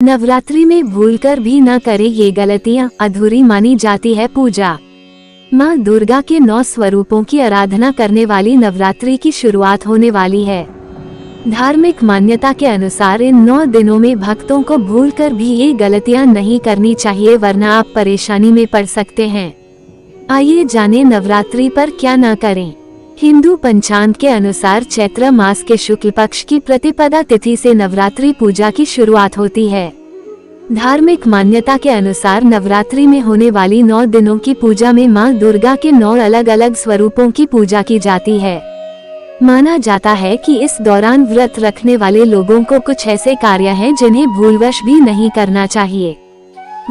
नवरात्रि में भूलकर भी न करें ये गलतियां, अधूरी मानी जाती है पूजा। माँ दुर्गा के 9 स्वरूपों की आराधना करने वाली नवरात्रि की शुरुआत होने वाली है। धार्मिक मान्यता के अनुसार इन 9 दिनों में भक्तों को भूलकर भी ये गलतियां नहीं करनी चाहिए, वरना आप परेशानी में पड़ सकते हैं। आइए जानें नवरात्रि पर क्या न करें। हिंदू पंचांग के अनुसार चैत्र मास के शुक्ल पक्ष की प्रतिपदा तिथि से नवरात्रि पूजा की शुरुआत होती है। धार्मिक मान्यता के अनुसार नवरात्रि में होने वाली 9 दिनों की पूजा में मां दुर्गा के 9 अलग अलग स्वरूपों की पूजा की जाती है। माना जाता है कि इस दौरान व्रत रखने वाले लोगों को कुछ ऐसे कार्य हैं जिन्हें भूलवश भी नहीं करना चाहिए।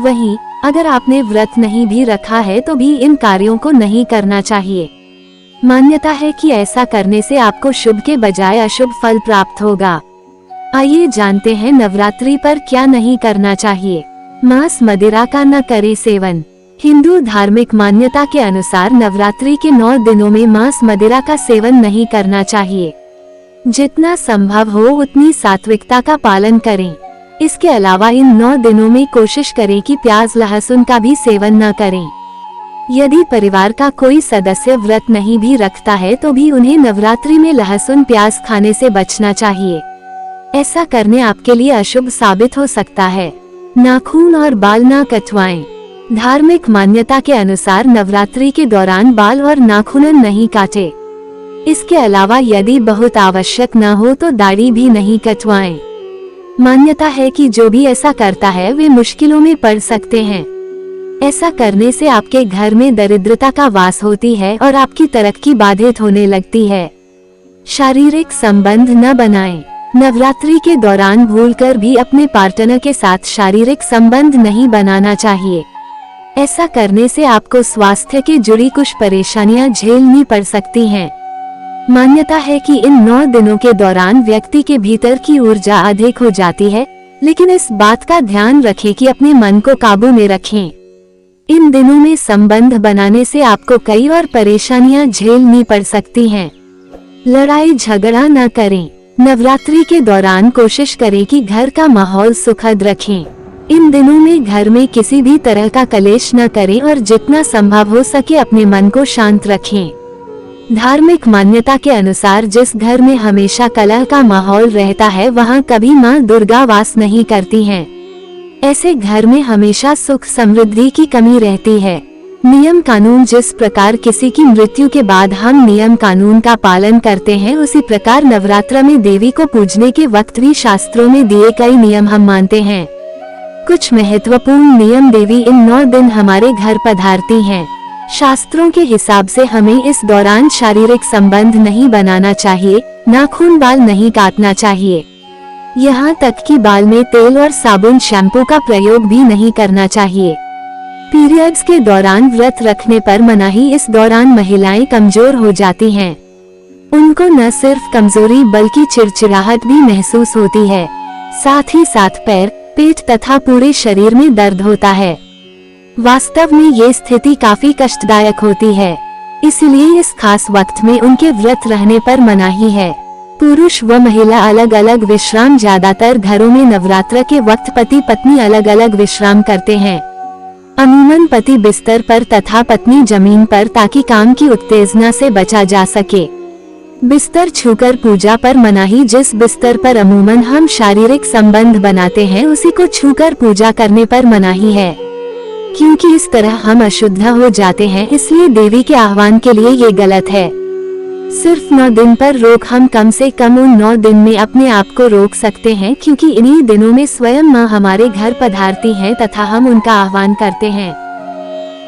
वहीं अगर आपने व्रत नहीं भी रखा है तो भी इन कार्यों को नहीं करना चाहिए। मान्यता है कि ऐसा करने से आपको शुभ के बजाय अशुभ फल प्राप्त होगा। आइए जानते हैं नवरात्रि पर क्या नहीं करना चाहिए। मांस मदिरा का न करें सेवन। हिंदू धार्मिक मान्यता के अनुसार नवरात्रि के 9 दिनों में मांस मदिरा का सेवन नहीं करना चाहिए। जितना संभव हो उतनी सात्विकता का पालन करें। इसके अलावा इन 9 दिनों में कोशिश करें कि प्याज लहसुन का भी सेवन न करें। यदि परिवार का कोई सदस्य व्रत नहीं भी रखता है तो भी उन्हें नवरात्रि में लहसुन प्याज खाने से बचना चाहिए। ऐसा करने आपके लिए अशुभ साबित हो सकता है। नाखून और बाल न कटवाएं। धार्मिक मान्यता के अनुसार नवरात्रि के दौरान बाल और नाखून नहीं काटे। इसके अलावा यदि बहुत आवश्यक न हो तो दाढ़ी भी नहीं कटवाएं। मान्यता है कि जो भी ऐसा करता है वे मुश्किलों में पड़ सकते हैं। ऐसा करने से आपके घर में दरिद्रता का वास होती है और आपकी तरक्की बाधित होने लगती है। शारीरिक संबंध न बनाएं। नवरात्रि के दौरान भूलकर भी अपने पार्टनर के साथ शारीरिक संबंध नहीं बनाना चाहिए। ऐसा करने से आपको स्वास्थ्य के जुड़ी कुछ परेशानियां झेलनी पड़ सकती हैं। मान्यता है कि इन 9 दिनों के दौरान व्यक्ति के भीतर की ऊर्जा अधिक हो जाती है, लेकिन इस बात का ध्यान रखें कि अपने मन को काबू में रखें। इन दिनों में संबंध बनाने से आपको कई और परेशानियां झेलनी पड़ सकती हैं। लड़ाई झगड़ा न करें। नवरात्रि के दौरान कोशिश करें कि घर का माहौल सुखद रखें। इन दिनों में घर में किसी भी तरह का कलेश न करें और जितना संभव हो सके अपने मन को शांत रखें। धार्मिक मान्यता के अनुसार जिस घर में हमेशा कलह का माहौल रहता है वहां कभी मां दुर्गा वास नहीं करती हैं। ऐसे घर में हमेशा सुख समृद्धि की कमी रहती है। नियम कानून। जिस प्रकार किसी की मृत्यु के बाद हम नियम कानून का पालन करते हैं, उसी प्रकार नवरात्र में देवी को पूजने के वक्त भी शास्त्रों में दिए कई नियम हम मानते हैं। कुछ महत्वपूर्ण नियम। देवी इन 9 दिन हमारे घर पधारती हैं। शास्त्रों के हिसाब से हमें इस दौरान शारीरिक संबंध नहीं बनाना चाहिए, नाखून बाल नहीं काटना चाहिए। यहाँ तक कि बाल में तेल और साबुन शैम्पू का प्रयोग भी नहीं करना चाहिए। पीरियड्स के दौरान व्रत रखने पर मनाही। इस दौरान महिलाएं कमजोर हो जाती हैं। उनको न सिर्फ कमजोरी बल्कि चिड़चिड़ाहट भी महसूस होती है। साथ ही साथ पैर, पेट तथा पूरे शरीर में दर्द होता है। वास्तव में ये स्थिति काफी कष्टदायक होती है, इसलिए इस खास वक्त में उनके व्रत रहने पर मनाही है। पुरुष व महिला अलग अलग विश्राम। ज्यादातर घरों में नवरात्र के वक्त पति पत्नी अलग अलग विश्राम करते हैं। अमूमन पति बिस्तर पर तथा पत्नी जमीन पर, ताकि काम की उत्तेजना से बचा जा सके। बिस्तर छूकर पूजा पर मनाही। जिस बिस्तर पर अमूमन हम शारीरिक संबंध बनाते हैं उसी को छूकर पूजा करने पर मनाही है, क्योंकि इस तरह हम अशुद्ध हो जाते हैं। इसलिए देवी के आह्वान के लिए ये गलत है। सिर्फ 9 दिन पर रोक। हम कम से कम उन 9 दिन में अपने आप को रोक सकते हैं, क्योंकि इन्हीं दिनों में स्वयं मां हमारे घर पधारती हैं तथा हम उनका आह्वान करते हैं।